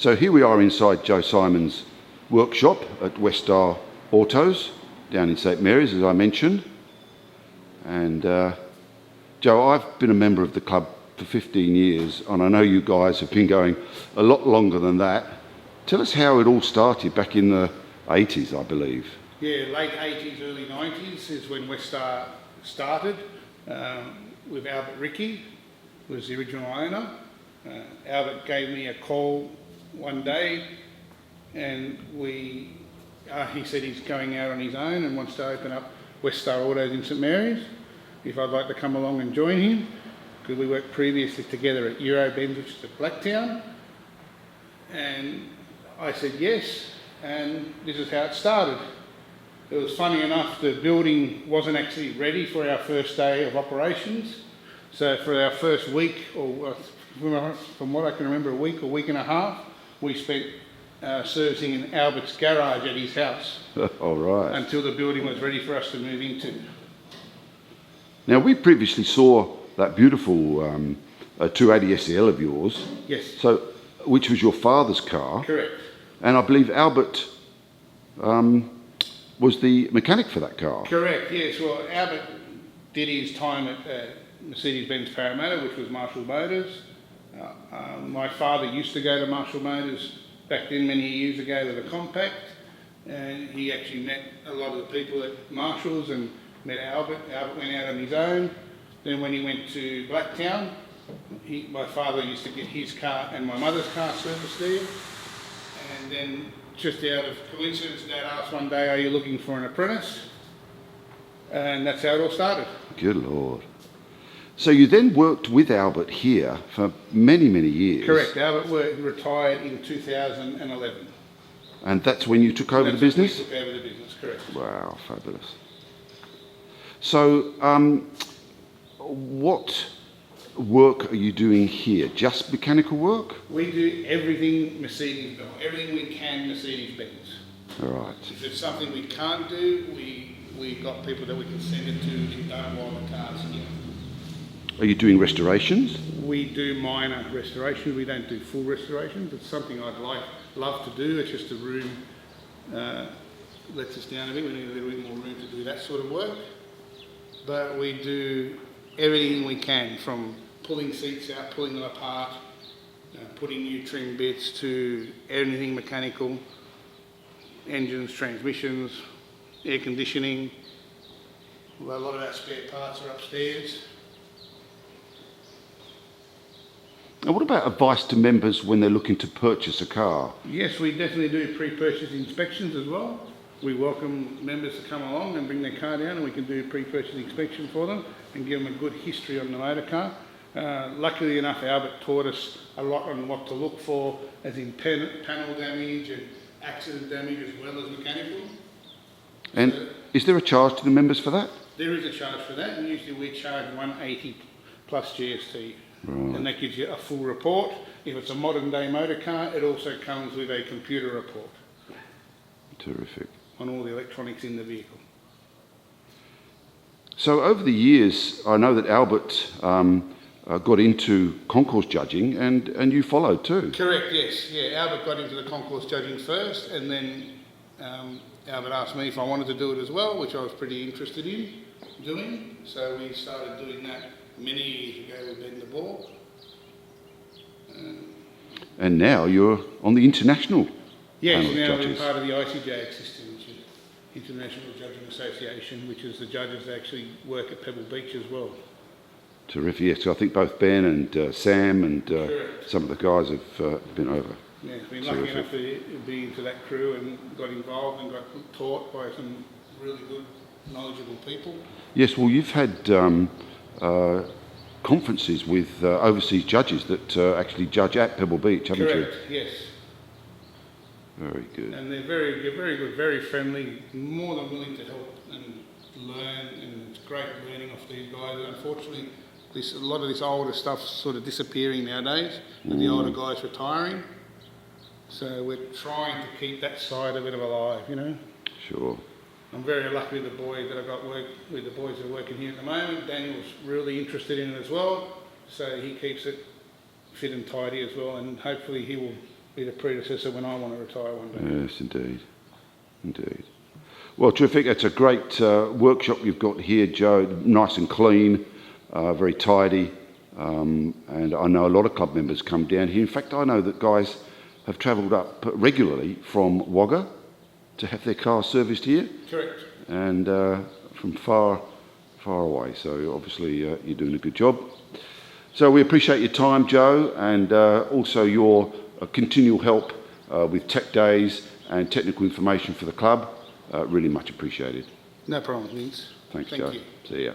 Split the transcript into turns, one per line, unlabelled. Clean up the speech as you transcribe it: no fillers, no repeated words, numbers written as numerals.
So here we are inside Joe Simon's workshop at Westar Autos down in St Mary's, as I mentioned. And Joe, I've been a member of the club for 15 years, and I know you guys have been going a lot longer than that. Tell us how it all started back in the 80s, I believe.
Yeah, late 80s, early 90s is when Westar started with Albert Rickey, who was the original owner. Albert gave me a call one day, and he said he's going out on his own and wants to open up Westar Autos in St Mary's, if I'd like to come along and join him, because we worked previously together at Benz, which is at Blacktown. And I said yes, and this is how it started. It was funny enough, the building wasn't actually ready for our first day of operations. So for our first week, or from what I can remember, a week and a half, we spent servicing in Albert's garage at his house.
All right.
Until the building was ready for us to move into.
Now, we previously saw that beautiful 280 SEL of yours.
Yes.
So, which was your father's car.
Correct.
And I believe Albert was the mechanic for that car.
Correct, yes. Well, Albert did his time at Mercedes-Benz Parramatta, which was Marshall Motors. My father used to go to Marshall Motors back then, many years ago, with a compact. And he actually met a lot of the people at Marshall's and met Albert. Albert went out on his own. Then when he went to Blacktown, my father used to get his car and my mother's car serviced there. And then just out of coincidence, Dad asked one day, "Are you looking for an apprentice?" And that's how it all started.
Good Lord. So you then worked with Albert here for many, many years.
Correct. Albert retired in 2011.
And that's when you took over the business?
We took over the business, correct.
Wow, fabulous. So, what work are you doing here? Just mechanical work?
We do everything Mercedes-Benz, everything we can Mercedes-Benz.
All right.
If it's something we can't do, we've got people that we can send it to who don't while the car's here.
Are you doing restorations?
We do minor restorations. We don't do full restorations. It's something I'd love to do. It's just the room lets us down a bit. We need a little bit more room to do that sort of work. But we do everything we can, from pulling seats out, pulling them apart, putting new trim bits, to anything mechanical, engines, transmissions, air conditioning. A lot of our spare parts are upstairs.
And what about advice to members when they're looking to purchase a car?
Yes, we definitely do pre-purchase inspections as well. We welcome members to come along and bring their car down, and we can do a pre-purchase inspection for them and give them a good history on the motor car. Luckily enough, Albert taught us a lot on what to look for, as in panel damage and accident damage, as well as mechanical.
And is there a charge to the members for that?
There is a charge for that, and usually we charge $180 plus GST. Right. And that gives you a full report. If it's a modern day motor car, it also comes with a computer report.
Terrific.
On all the electronics in the vehicle.
So over the years, I know that Albert got into concourse judging, and you followed too.
Correct, yes. Yeah, Albert got into the concourse judging first, and then Albert asked me if I wanted to do it as well, which I was pretty interested in doing. So we started doing that many years ago with Ben the Ball.
And now you're on the international
yes,
panel of
now
judges.
we're part of the ICJ system, which is International Judging Association, which is the judges that actually work at Pebble Beach as well.
Terrific, yes. I think both Ben and Sam and some of the guys have been over.
Yeah, been lucky enough to be into that crew and got involved and got taught by some really good, knowledgeable people. Yes,
well, you've had conferences with overseas judges that actually judge at Pebble Beach, haven't you?
Correct, yes.
Very good.
And they're very good, very friendly, more than willing to help and learn, and it's great learning off these guys. Unfortunately, a lot of this older stuff's sort of disappearing nowadays, with the older guys retiring. So we're trying to keep that side of it alive, you know.
Sure.
I'm very lucky with the boys that I've got with the boys that are working here at the moment. Daniel's really interested in it as well, so he keeps it fit and tidy as well, and hopefully he will be the predecessor when I want to retire one day.
Yes, indeed. Indeed. Well, terrific. It's a great workshop you've got here, Joe. Nice and clean, very tidy. And I know a lot of club members come down here. In fact, I know that guys have travelled up regularly from Wagga to have their cars serviced here.
Correct.
And from far away. So obviously you're doing a good job. So we appreciate your time, Joe, and also your continual help with tech days and technical information for the club. Really much appreciated.
No problem, Vince.
Thanks,
Thank
Joe.
you.
See ya.